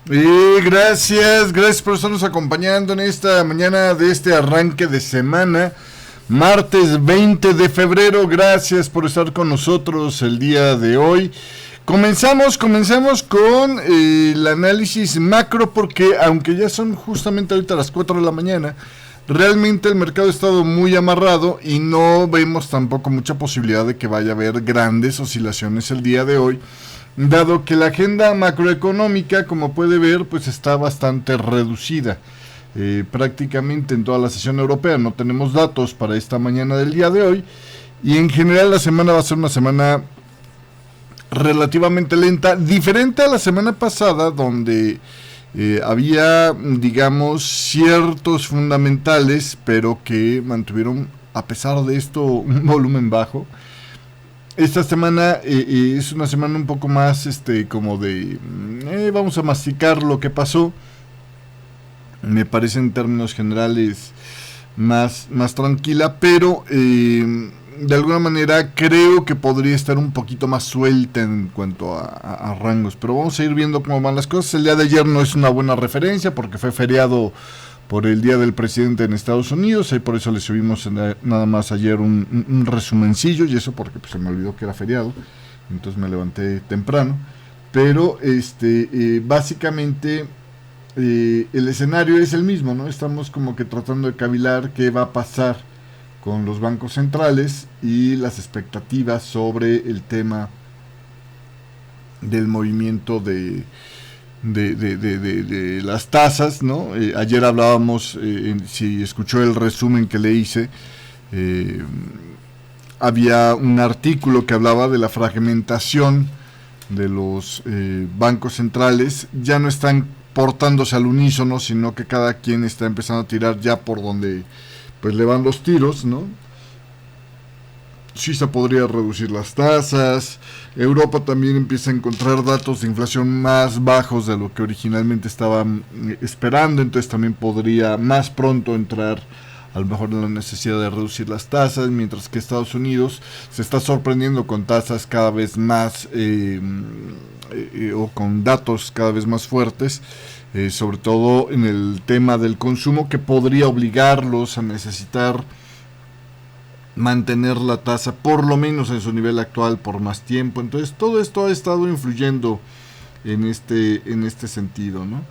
Gracias por estarnos acompañando en esta mañana de este arranque de semana, martes 20 de febrero. Gracias por estar con nosotros el día de hoy. Comenzamos con el análisis macro, porque aunque ya son justamente ahorita las 4 de la mañana, realmente el mercado ha estado muy amarrado y no vemos tampoco mucha posibilidad de que vaya a haber grandes oscilaciones el día de hoy, dado que la agenda macroeconómica, como puede ver, pues está bastante reducida. Prácticamente en toda la sesión europea no tenemos datos para esta mañana del día de hoy, y en general la semana va a ser una semana relativamente lenta, diferente a la semana pasada, donde había, digamos, ciertos fundamentales, pero que mantuvieron, a pesar de esto, un volumen bajo. Esta semana es una semana un poco más como de vamos a masticar lo que pasó. Me parece en términos generales más tranquila, pero de alguna manera creo que podría estar un poquito más suelta en cuanto a rangos. Pero vamos a ir viendo cómo van las cosas. El día de ayer no es una buena referencia porque fue feriado por el Día del Presidente en Estados Unidos, y por eso le subimos nada más ayer un resumencillo, y eso porque pues, se me olvidó que era feriado, entonces me levanté temprano. Pero básicamente el escenario es el mismo, ¿no? Estamos como que tratando de cavilar qué va a pasar con los bancos centrales y las expectativas sobre el tema del movimiento de las tasas, ¿no? Ayer hablábamos, si escuchó el resumen que le hice, había un artículo que hablaba de la fragmentación de los bancos centrales. Ya no están portándose al unísono, sino que cada quien está empezando a tirar ya por donde pues le van los tiros, ¿no? Suiza podría reducir las tasas. Europa también empieza a encontrar datos de inflación más bajos de lo que originalmente estaban esperando, entonces también podría más pronto entrar a lo mejor en la necesidad de reducir las tasas, mientras que Estados Unidos se está sorprendiendo con tasas cada vez más o con datos cada vez más fuertes, sobre todo en el tema del consumo, que podría obligarlos a necesitar mantener la tasa por lo menos en su nivel actual por más tiempo. Entonces todo esto ha estado influyendo en este sentido, ¿no?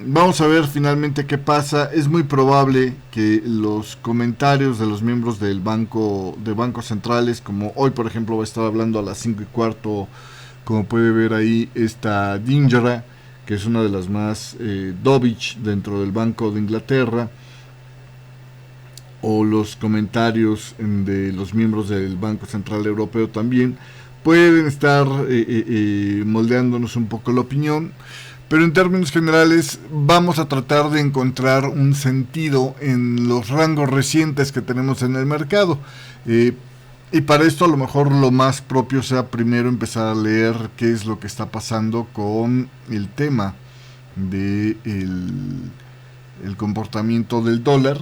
Vamos a ver finalmente qué pasa. Es muy probable que los comentarios de los miembros del banco, de bancos centrales, como hoy por ejemplo va a estar hablando a las 5:15, como puede ver ahí, esta Dingra, que es una de las más dovish dentro del Banco de Inglaterra, o los comentarios de los miembros del Banco Central Europeo también pueden estar moldeándonos un poco la opinión, pero en términos generales vamos a tratar de encontrar un sentido en los rangos recientes que tenemos en el mercado, y para esto a lo mejor lo más propio sea primero empezar a leer qué es lo que está pasando con el tema de el comportamiento del dólar.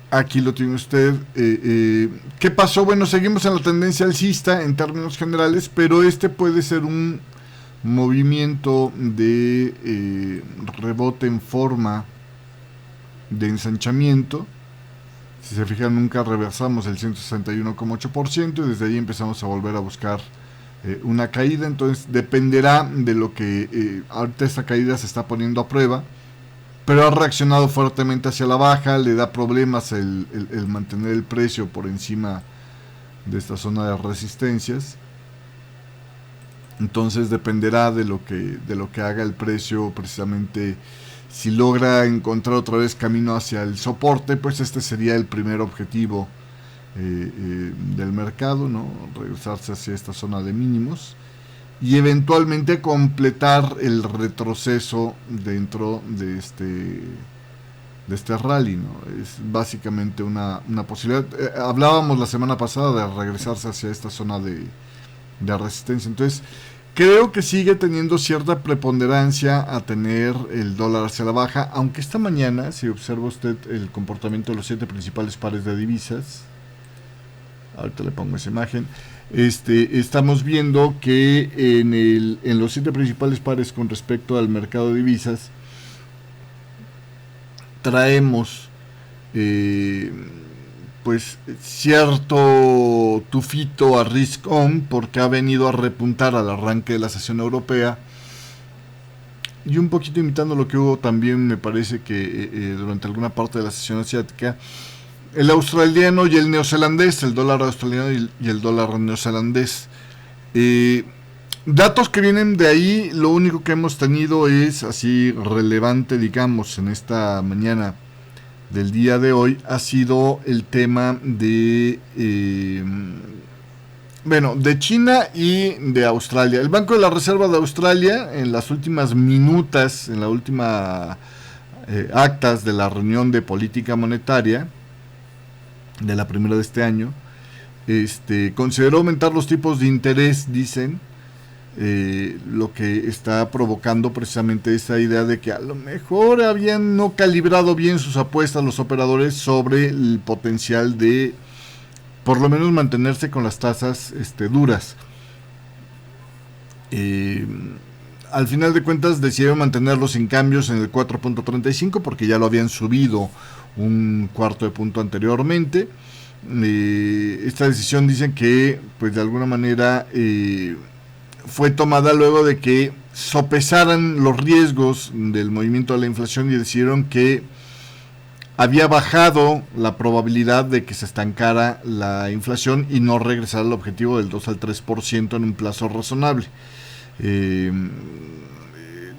Aquí lo tiene usted. ¿Qué pasó? Bueno, seguimos en la tendencia alcista en términos generales, pero puede ser un movimiento de rebote en forma de ensanchamiento. Si se fijan, nunca reversamos el 161,8%, y desde ahí empezamos a volver a buscar una caída. Entonces dependerá de lo que ahorita esta caída se está poniendo a prueba, pero ha reaccionado fuertemente hacia la baja. Le da problemas el mantener el precio por encima de esta zona de resistencias. Entonces dependerá de lo que haga el precio, precisamente. Si logra encontrar otra vez camino hacia el soporte, pues sería el primer objetivo del mercado, ¿no? Regresarse hacia esta zona de mínimos y eventualmente completar el retroceso dentro de este rally, ¿no? Es básicamente una posibilidad. Hablábamos la semana pasada de regresarse hacia esta zona de resistencia. Entonces creo que sigue teniendo cierta preponderancia a tener el dólar hacia la baja, aunque esta mañana, si observa usted el comportamiento de los 7 principales pares de divisas, ahorita le pongo esa imagen, estamos viendo que en los 7 principales pares con respecto al mercado de divisas traemos pues cierto tufito a risk on, porque ha venido a repuntar al arranque de la sesión europea, y un poquito imitando lo que hubo también, me parece que durante alguna parte de la sesión asiática, el australiano y el neozelandés, el dólar australiano y el dólar neozelandés. Datos que vienen de ahí, lo único que hemos tenido es así relevante, digamos, en esta mañana del día de hoy, ha sido el tema de de China y de Australia. El Banco de la Reserva de Australia, en las últimas minutas, en la última actas de la reunión de política monetaria de la primera de este año, consideró aumentar los tipos de interés, dicen, lo que está provocando precisamente esa idea de que a lo mejor habían no calibrado bien sus apuestas los operadores sobre el potencial de por lo menos mantenerse con las tasas duras. Al final de cuentas decidieron mantenerlos sin cambios en el 4.35 porque ya lo habían subido un cuarto de punto anteriormente. Esta decisión dicen que pues de alguna manera fue tomada luego de que sopesaran los riesgos del movimiento de la inflación y decidieron que había bajado la probabilidad de que se estancara la inflación y no regresara al objetivo del 2 al 3% en un plazo razonable.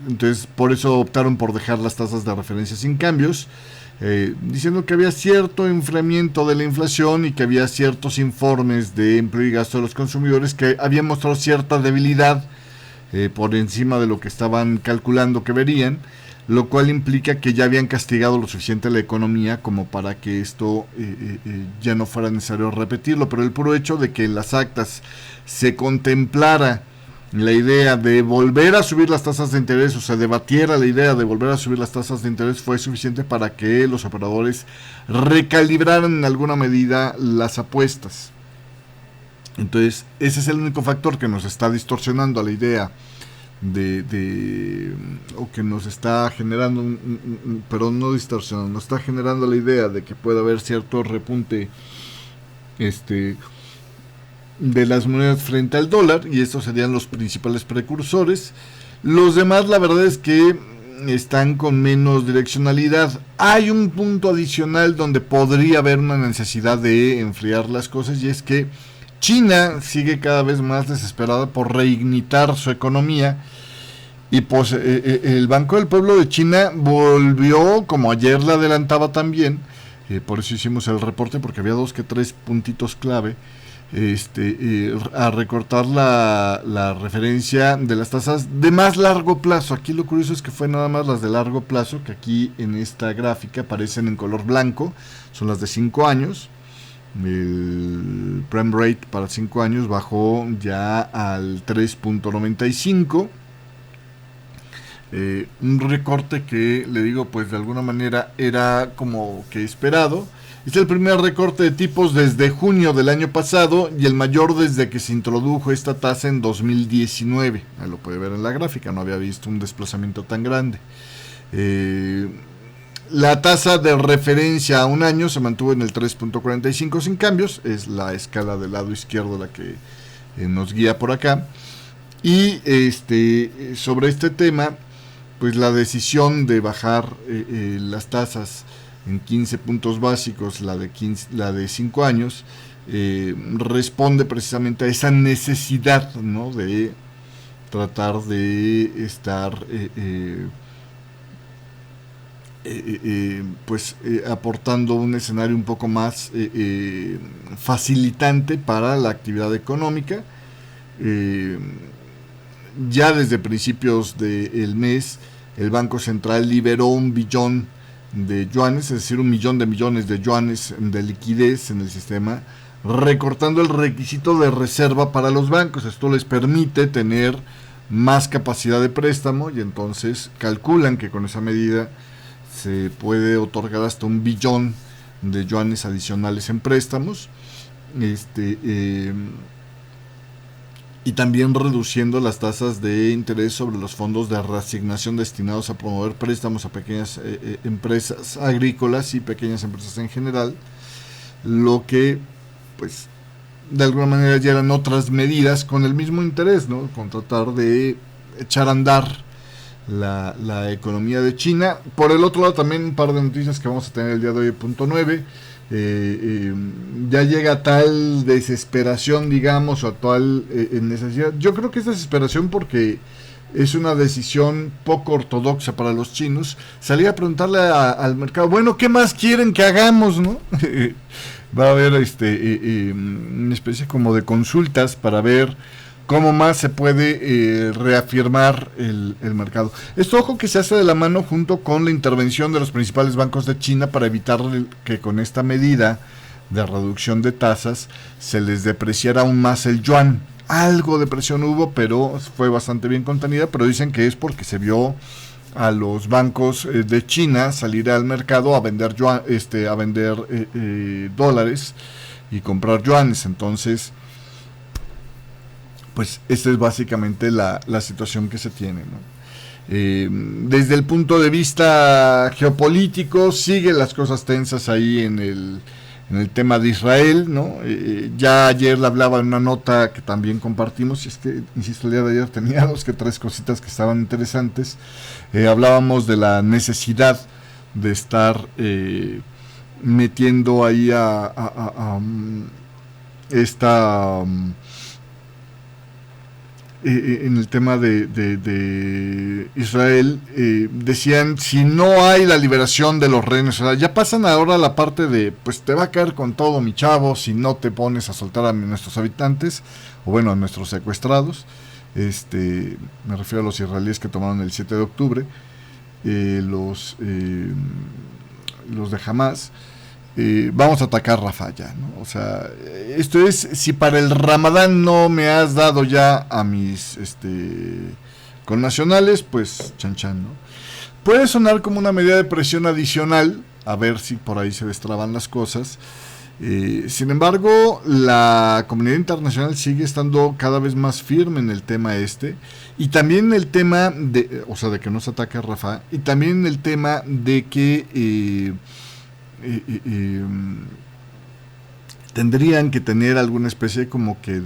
Entonces por eso optaron por dejar las tasas de referencia sin cambios, diciendo que había cierto enfriamiento de la inflación y que había ciertos informes de empleo y gasto de los consumidores que habían mostrado cierta debilidad por encima de lo que estaban calculando que verían, lo cual implica que ya habían castigado lo suficiente la economía como para que esto ya no fuera necesario repetirlo. Pero el puro hecho de que en las actas se contemplara la idea de volver a subir las tasas de interés, o se debatiera la idea de volver a subir las tasas de interés, fue suficiente para que los operadores recalibraran en alguna medida las apuestas. Entonces ese es el único factor que nos está distorsionando a la idea o que nos está generando pero no distorsionando, nos está generando la idea de que puede haber cierto repunte de las monedas frente al dólar, y estos serían los principales precursores. Los demás, la verdad es que están con menos direccionalidad. Hay un punto adicional donde podría haber una necesidad de enfriar las cosas, y es que China sigue cada vez más desesperada por reignitar su economía, y pues el Banco del Pueblo de China volvió, como ayer le adelantaba también, por eso hicimos el reporte, porque había 2 que 3 puntitos clave, a recortar la referencia de las tasas de más largo plazo. Aquí lo curioso es que fue nada más las de largo plazo, que aquí en esta gráfica aparecen en color blanco, son las de 5 años. El prime rate para 5 años bajó ya al 3.95, un recorte que le digo pues de alguna manera era como que esperado. Es el primer recorte de tipos desde junio del año pasado y el mayor desde que se introdujo esta tasa en 2019. Ahí lo puede ver en la gráfica, no había visto un desplazamiento tan grande. La tasa de referencia a un año se mantuvo en el 3.45 sin cambios, es la escala del lado izquierdo la que nos guía por acá. Y sobre este tema, pues la decisión de bajar las tasas en 15 puntos básicos, la de 5 años, responde precisamente a esa necesidad, ¿no?, de tratar de estar aportando un escenario un poco más facilitante para la actividad económica. Ya desde principios del mes el Banco Central liberó 1 billón de yuanes, es decir, 1 millón de millones de yuanes de liquidez en el sistema, recortando el requisito de reserva para los bancos. Esto les permite tener más capacidad de préstamo, y entonces calculan que con esa medida se puede otorgar hasta 1 billón de yuanes adicionales en préstamos. y también reduciendo las tasas de interés sobre los fondos de reasignación destinados a promover préstamos a pequeñas empresas agrícolas y pequeñas empresas en general, lo que pues de alguna manera ya eran otras medidas con el mismo interés, ¿no? Con tratar de echar a andar la economía de China. Por el otro lado, también un par de noticias que vamos a tener el día de hoy, punto 9. Ya llega tal desesperación, digamos, o tal necesidad. Yo creo que es desesperación porque es una decisión poco ortodoxa para los chinos. Salí a preguntarle al mercado, bueno, ¿qué más quieren que hagamos, no? Va a haber una especie como de consultas para ver cómo más se puede reafirmar el mercado. Esto, ojo, que se hace de la mano junto con la intervención de los principales bancos de China para evitar que con esta medida de reducción de tasas se les depreciara aún más el yuan. Algo de presión hubo, pero fue bastante bien contenida, pero dicen que es porque se vio a los bancos de China salir al mercado a vender yuan, a vender dólares y comprar yuanes. Entonces, pues esta es básicamente la situación que se tiene, ¿no? Desde el punto de vista geopolítico, siguen las cosas tensas ahí en el tema de Israel, ¿no? Ya ayer le hablaba en una nota que también compartimos, y es que, insisto, el día de ayer tenía 2 que 3 cositas que estaban interesantes. Hablábamos de la necesidad de estar metiendo ahí a esta... en el tema de Israel, decían, si no hay la liberación de los rehenes, o sea, ya pasan ahora a la parte de, pues te va a caer con todo, mi chavo, si no te pones a soltar a nuestros habitantes, o bueno, a nuestros secuestrados. Me refiero a los israelíes que tomaron el 7 de octubre, los de Hamas. Vamos a atacar Rafah ya, ¿no? O sea, esto es, si para el Ramadán no me has dado ya a mis connacionales, pues chan chan, ¿no? Puede sonar como una medida de presión adicional, a ver si por ahí se destraban las cosas. Sin embargo, la comunidad internacional sigue estando cada vez más firme en el tema y también en el tema de, o sea, de que no se ataque a Rafah, y también en el tema de que tendrían que tener alguna especie como que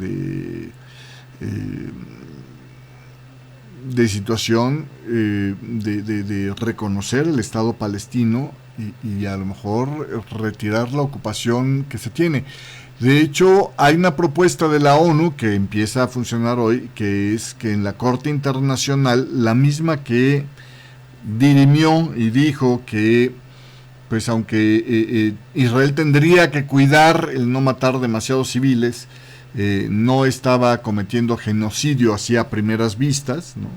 de situación de reconocer el Estado palestino y a lo mejor retirar la ocupación que se tiene. De hecho, hay una propuesta de la ONU que empieza a funcionar hoy, que es que en la Corte Internacional, la misma que dirimió y dijo que pues aunque Israel tendría que cuidar el no matar demasiados civiles, no estaba cometiendo genocidio así a primeras vistas, ¿no?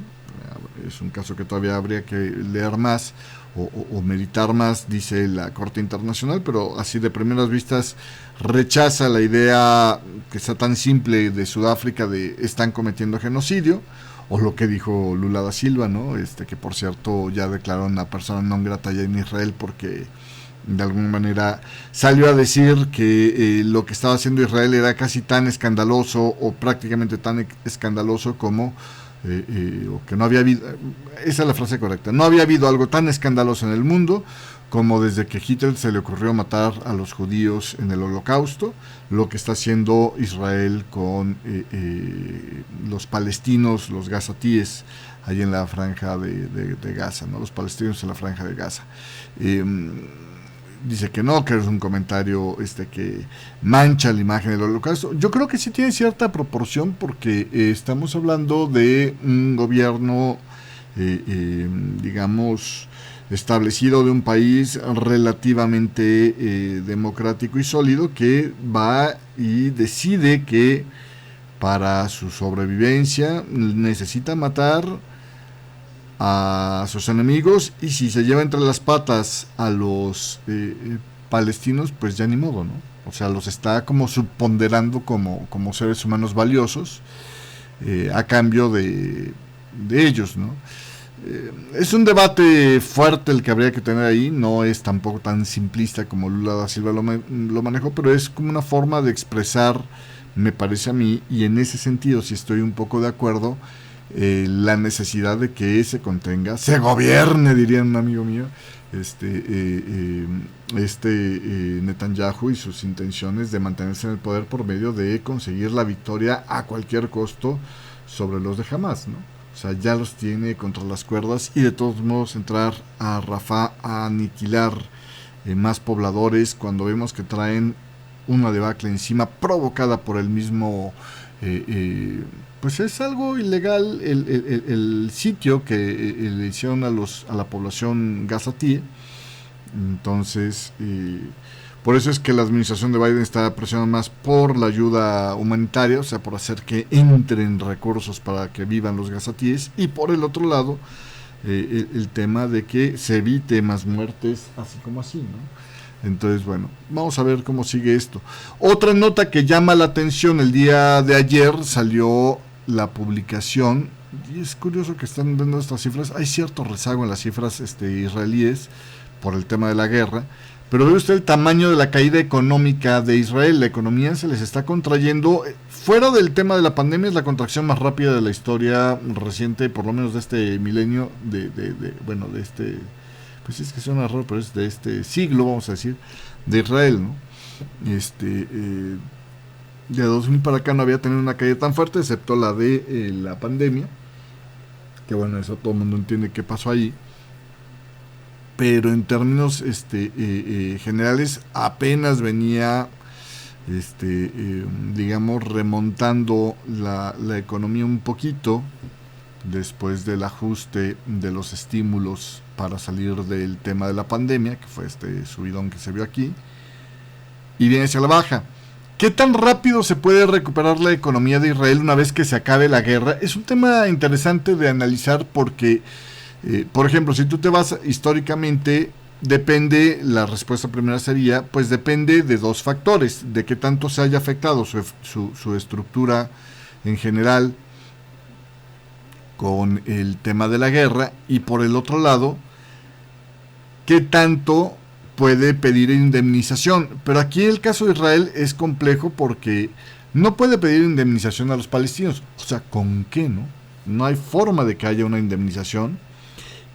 Es un caso que todavía habría que leer más o meditar más, dice la Corte Internacional, pero así de primeras vistas rechaza la idea que sea tan simple de Sudáfrica de están cometiendo genocidio, o lo que dijo Lula da Silva, ¿no? Que por cierto ya declaró una persona non grata allá en Israel porque de alguna manera salió a decir que lo que estaba haciendo Israel era casi tan escandaloso o prácticamente tan escandaloso como o que no había habido, esa es la frase correcta, no había habido algo tan escandaloso en el mundo como desde que Hitler se le ocurrió matar a los judíos en el Holocausto, lo que está haciendo Israel con los palestinos, los gazatíes, ahí en la franja de Gaza, ¿no? Los palestinos en la franja de Gaza. Dice que no, que es un comentario que mancha la imagen del Holocausto. Yo creo que sí tiene cierta proporción porque estamos hablando de un gobierno, digamos, establecido de un país relativamente democrático y sólido que va y decide que para su sobrevivencia necesita matar a sus enemigos, y si se lleva entre las patas a los palestinos, pues ya ni modo, ¿no? O sea, los está como subponderando como seres humanos valiosos a cambio de ellos, ¿no? Es un debate fuerte el que habría que tener ahí, no es tampoco tan simplista como Lula da Silva lo manejó, pero es como una forma de expresar me parece a mí, y en ese sentido sí estoy un poco de acuerdo, la necesidad de que se contenga, se gobierne, diría un amigo mío, Netanyahu y sus intenciones de mantenerse en el poder por medio de conseguir la victoria a cualquier costo sobre los de Hamas, ¿no? O sea, ya los tiene contra las cuerdas y de todos modos entrar a Rafah a aniquilar más pobladores cuando vemos que traen una debacle encima provocada por el mismo pues es algo ilegal el sitio que le hicieron a la población gazatí. Entonces por eso es que la administración de Biden está presionando más por la ayuda humanitaria, o sea, por hacer que entren recursos para que vivan los gazatíes, y por el otro lado el tema de que se evite más muertes así como así, ¿no? Entonces, bueno, vamos a ver cómo sigue esto. Otra nota que llama la atención: el día de ayer salió la publicación, y es curioso que están dando estas cifras. Hay cierto rezago en las cifras israelíes por el tema de la guerra, pero ve usted el tamaño de la caída económica de Israel. La economía se les está contrayendo. Fuera del tema de la pandemia, es la contracción más rápida de la historia reciente, por lo menos de este milenio, de este, pues es que suena raro, pero es de este siglo, vamos a decir, de Israel, ¿no? De 2000 para acá no había tenido una caída tan fuerte, excepto la de la pandemia, que bueno, eso todo el mundo entiende qué pasó ahí, pero en términos generales apenas venía digamos remontando la economía un poquito después del ajuste de los estímulos para salir del tema de la pandemia, que fue este subidón que se vio aquí, y viene hacia la baja. ¿Qué tan rápido se puede recuperar la economía de Israel una vez que se acabe la guerra? Es un tema interesante de analizar porque, por ejemplo, si tú te vas históricamente, depende, la respuesta primera sería, pues depende de dos factores: de qué tanto se haya afectado su estructura en general con el tema de la guerra, y por el otro lado, qué tanto puede pedir indemnización. Pero aquí el caso de Israel es complejo porque no puede pedir indemnización a los palestinos. O sea, ¿con qué, no? No hay forma de que haya una indemnización,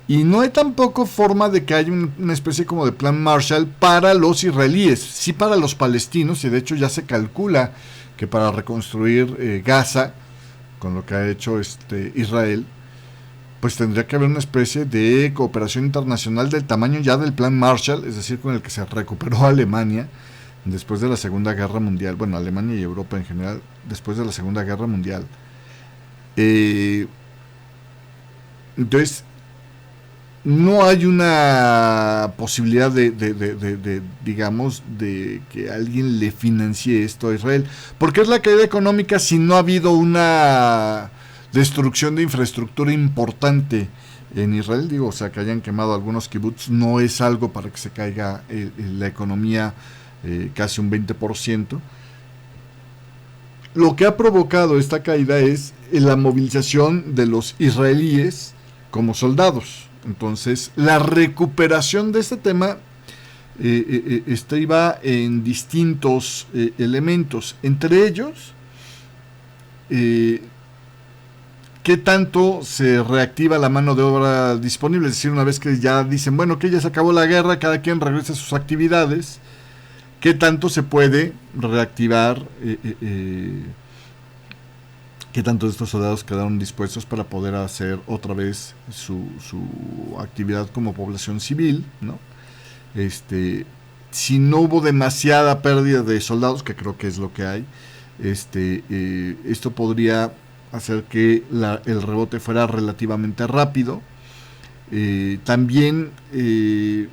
y no hay tampoco forma de que haya una especie como de plan Marshall para los israelíes, sí para los palestinos, y de hecho ya se calcula que para reconstruir Gaza, con lo que ha hecho Israel, pues tendría que haber una especie de cooperación internacional del tamaño ya del plan Marshall, es decir, con el que se recuperó Alemania después de la Segunda Guerra Mundial, bueno, Alemania y Europa en general, después de la Segunda Guerra Mundial. Entonces, no hay una posibilidad de digamos, de que alguien le financie esto a Israel. ¿Por qué es la caída económica si no ha habido una destrucción de infraestructura importante en Israel? Digo, o sea, que hayan quemado algunos kibbutz no es algo para que se caiga la economía casi un 20%. Lo que ha provocado esta caída es la movilización de los israelíes como soldados. Entonces, la recuperación de este tema iba en distintos elementos, entre ellos qué tanto se reactiva la mano de obra disponible, es decir, una vez que ya dicen, bueno, que ya se acabó la guerra, cada quien regresa a sus actividades, qué tanto se puede reactivar, qué tanto de estos soldados quedaron dispuestos para poder hacer otra vez su actividad como población civil, ¿no? Si no hubo demasiada pérdida de soldados, que creo que es lo que hay, esto podría hacer que el rebote fuera relativamente rápido. También el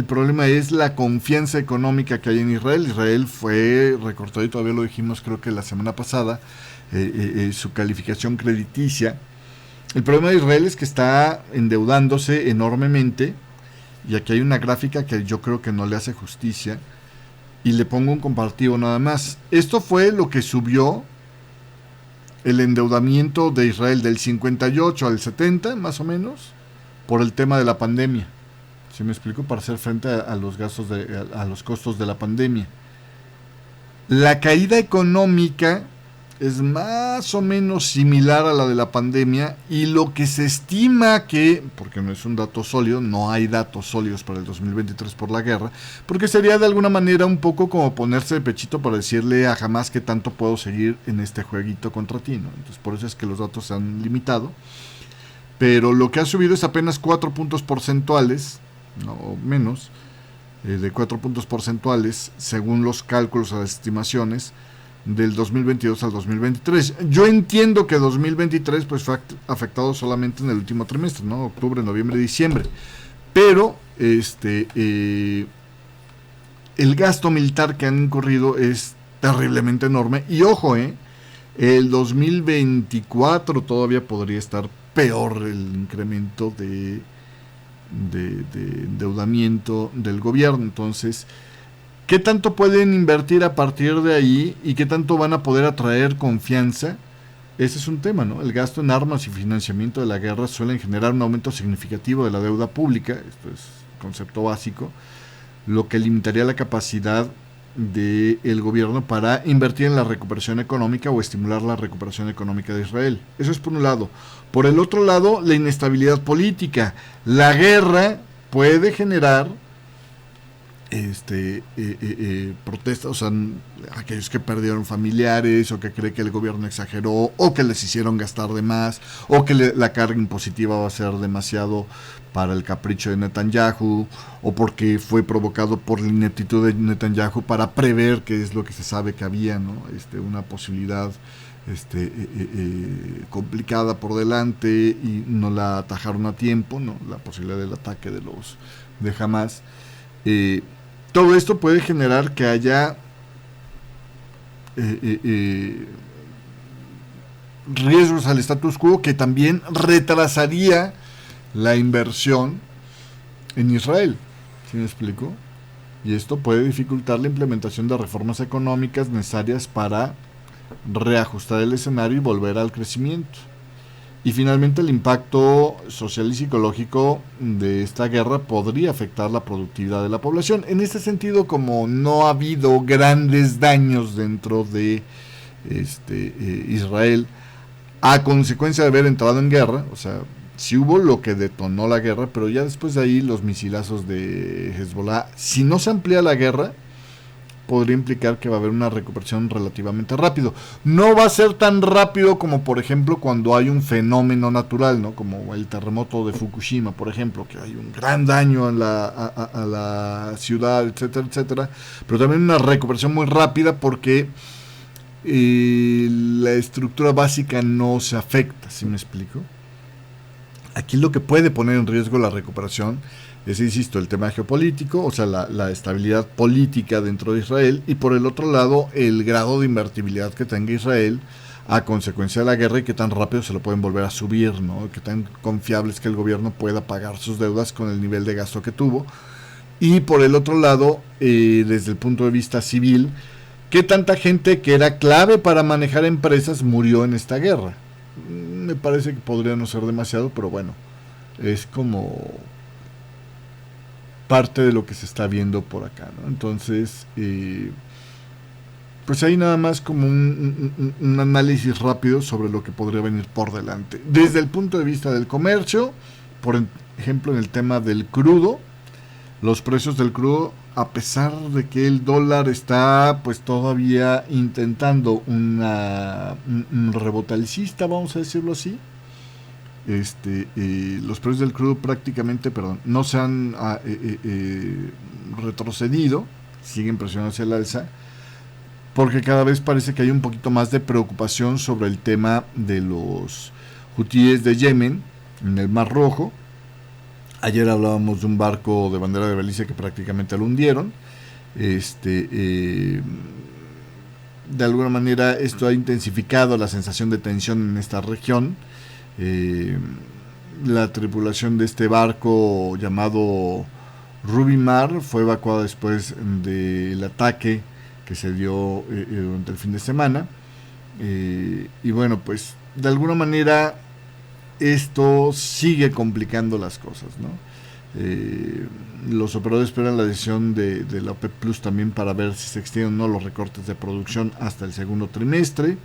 problema es la confianza económica que hay en Israel. Israel fue recortado, y todavía lo dijimos creo que la semana pasada, su calificación crediticia. El problema de Israel es que está endeudándose enormemente, y aquí hay una gráfica que yo creo que no le hace justicia, y le pongo un comparativo nada más. Esto fue lo que subió el endeudamiento de Israel del 58 al 70, más o menos, por el tema de la pandemia. ¿Sí me explico? Para hacer frente a los gastos a los costos de la pandemia. La caída económica es más o menos similar a la de la pandemia y lo que se estima que, porque no es un dato sólido, no hay datos sólidos para el 2023 por la guerra, porque sería de alguna manera un poco como ponerse de pechito para decirle a Hamas que tanto puedo seguir en este jueguito contra ti, ¿no? Entonces por eso es que los datos se han limitado, pero lo que ha subido es apenas 4 puntos porcentuales, no menos, de 4 puntos porcentuales según los cálculos o las estimaciones del 2022 al 2023. Yo entiendo que 2023 pues fue afectado solamente en el último trimestre, ¿no? Octubre, noviembre, diciembre. Pero el gasto militar que han incurrido es terriblemente enorme. Y ojo, el 2024 todavía podría estar peor el incremento de endeudamiento del gobierno. Entonces, ¿qué tanto pueden invertir a partir de ahí y qué tanto van a poder atraer confianza? Ese es un tema, ¿no? El gasto en armas y financiamiento de la guerra suelen generar un aumento significativo de la deuda pública, esto es concepto básico, lo que limitaría la capacidad del gobierno para invertir en la recuperación económica o estimular la recuperación económica de Israel. Eso es por un lado. Por el otro lado, la inestabilidad política. La guerra puede generar protestas, o sea, aquellos que perdieron familiares o que creen que el gobierno exageró o que les hicieron gastar de más o que la carga impositiva va a ser demasiado para el capricho de Netanyahu o porque fue provocado por la ineptitud de Netanyahu para prever qué es lo que se sabe que había, ¿no? Una posibilidad complicada por delante y no la atajaron a tiempo, ¿no? La posibilidad del ataque de Hamas. Todo esto puede generar que haya riesgos al status quo que también retrasaría la inversión en Israel. ¿Sí me explico? Y esto puede dificultar la implementación de reformas económicas necesarias para reajustar el escenario y volver al crecimiento. Y finalmente el impacto social y psicológico de esta guerra podría afectar la productividad de la población. En este sentido, como no ha habido grandes daños dentro de Israel a consecuencia de haber entrado en guerra, o sea, sí hubo lo que detonó la guerra, pero ya después de ahí los misilazos de Hezbollah, si no se amplía la guerra, podría implicar que va a haber una recuperación relativamente rápido. No va a ser tan rápido como, por ejemplo, cuando hay un fenómeno natural, ¿no? Como el terremoto de Fukushima, por ejemplo, que hay un gran daño a la ciudad, etcétera, etcétera. Pero también una recuperación muy rápida porque la estructura básica no se afecta, ¿sí me explico? Aquí lo que puede poner en riesgo la recuperación es, insisto, el tema geopolítico, o sea, la estabilidad política dentro de Israel, y por el otro lado, el grado de invertibilidad que tenga Israel a consecuencia de la guerra y qué tan rápido se lo pueden volver a subir, ¿no? Qué tan confiable es que el gobierno pueda pagar sus deudas con el nivel de gasto que tuvo. Y por el otro lado, desde el punto de vista civil, qué tanta gente que era clave para manejar empresas murió en esta guerra. Me parece que podría no ser demasiado, pero bueno, es como parte de lo que se está viendo por acá, ¿no? Entonces, pues hay nada más como un análisis rápido sobre lo que podría venir por delante. Desde el punto de vista del comercio, por ejemplo, en el tema del crudo, los precios del crudo, a pesar de que el dólar está pues todavía intentando un rebote alcista, vamos a decirlo así, los precios del crudo prácticamente, no se han retrocedido, siguen presionando hacia el alza, porque cada vez parece que hay un poquito más de preocupación sobre el tema de los hutíes de Yemen en el Mar Rojo. Ayer hablábamos de un barco de bandera de Belice que prácticamente lo hundieron. De alguna manera esto ha intensificado la sensación de tensión en esta región. La tripulación de este barco llamado Rubimar fue evacuada después del ataque que se dio durante el fin de semana. Y bueno, pues de alguna manera esto sigue complicando las cosas, ¿no? Los operadores esperan la decisión de la OPEP Plus también para ver si se extienden o no los recortes de producción hasta el segundo trimestre.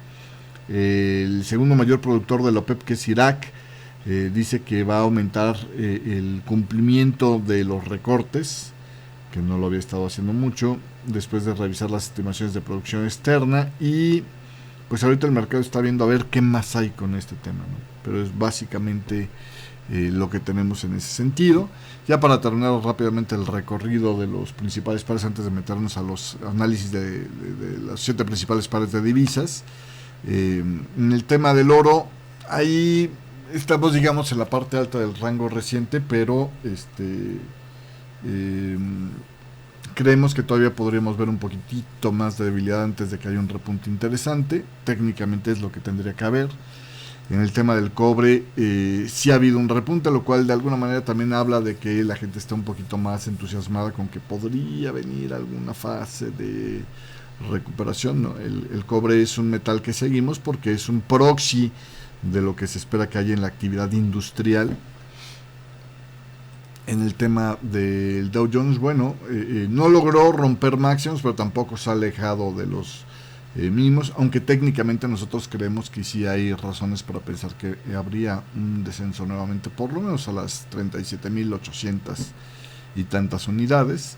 El segundo mayor productor de la OPEP, que es Irak, dice que va a aumentar el cumplimiento de los recortes, que no lo había estado haciendo mucho, después de revisar las estimaciones de producción externa. Y pues ahorita el mercado está viendo a ver qué más hay con este tema, ¿no? Pero es básicamente lo que tenemos en ese sentido. Ya para terminar rápidamente el recorrido de los principales pares, antes de meternos a los análisis de los 7 principales pares de divisas. En el tema del oro, ahí estamos, digamos, en la parte alta del rango reciente, pero creemos que todavía podríamos ver un poquitito más de debilidad antes de que haya un repunte interesante. Técnicamente es lo que tendría que haber. En el tema del cobre, sí ha habido un repunte, lo cual de alguna manera también habla de que la gente está un poquito más entusiasmada con que podría venir alguna fase de recuperación, ¿no? El cobre es un metal que seguimos porque es un proxy de lo que se espera que haya en la actividad industrial. En el tema del Dow Jones, bueno, no logró romper máximos, pero tampoco se ha alejado de los mínimos, aunque técnicamente nosotros creemos que sí hay razones para pensar que habría un descenso nuevamente, por lo menos a las 37.800 y tantas unidades.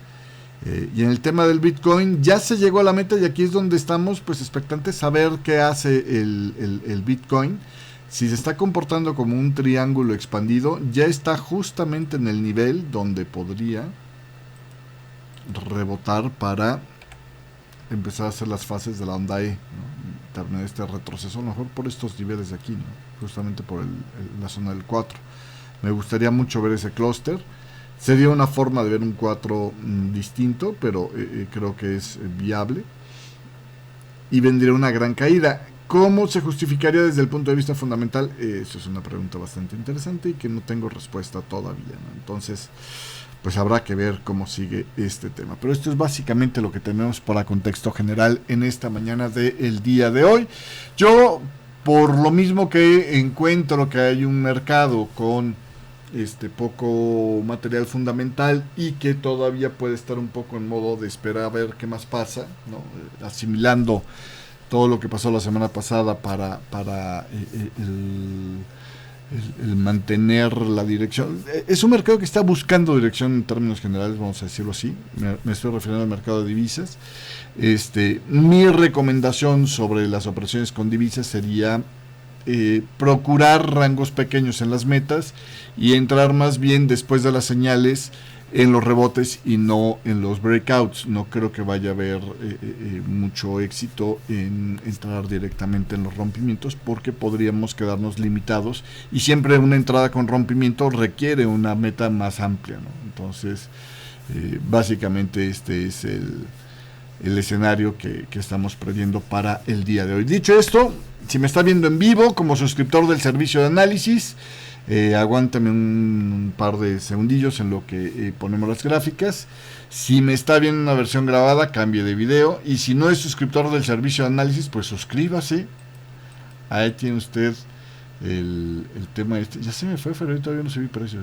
Y en el tema del Bitcoin ya se llegó a la meta, y aquí es donde estamos pues expectantes a ver qué hace el Bitcoin. Si se está comportando como un triángulo expandido, ya está justamente en el nivel donde podría rebotar para empezar a hacer las fases de la onda E, ¿no? Terminar este retroceso, a lo mejor por estos niveles de aquí, ¿no? Justamente por la zona del 4. Me gustaría mucho ver ese clúster. Sería una forma de ver un 4 distinto, pero creo que es viable. Y vendría una gran caída. ¿Cómo se justificaría desde el punto de vista fundamental? Eso es una pregunta bastante interesante y que no tengo respuesta todavía, ¿no? Entonces, pues habrá que ver cómo sigue este tema. Pero esto es básicamente lo que tenemos para contexto general en esta mañana del día de hoy. Yo, por lo mismo que encuentro que hay un mercado con poco material fundamental y que todavía puede estar un poco en modo de esperar a ver qué más pasa, ¿no? Asimilando todo lo que pasó la semana pasada para el mantener la dirección. Es un mercado que está buscando dirección en términos generales, vamos a decirlo así. Me estoy refiriendo al mercado de divisas. Mi recomendación sobre las operaciones con divisas sería procurar rangos pequeños en las metas y entrar más bien después de las señales en los rebotes y no en los breakouts. No creo que vaya a haber mucho éxito en entrar directamente en los rompimientos, porque podríamos quedarnos limitados, y siempre una entrada con rompimiento requiere una meta más amplia, ¿no? Entonces básicamente este es el escenario que estamos previendo para el día de hoy. Dicho esto, si me está viendo en vivo como suscriptor del servicio de análisis, aguántame un par de segundillos en lo que ponemos las gráficas. Si me está viendo una versión grabada, cambie de video. Y si no es suscriptor del servicio de análisis, pues suscríbase. Ahí tiene usted el tema este. Ya se me fue, pero todavía no se vi precios,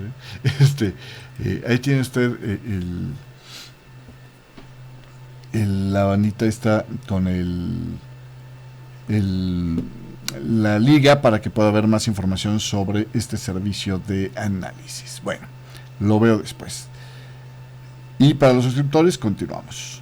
ahí tiene usted la bandita está con la liga para que pueda ver más información sobre este servicio de análisis. Bueno, lo veo después. Y para los suscriptores continuamos.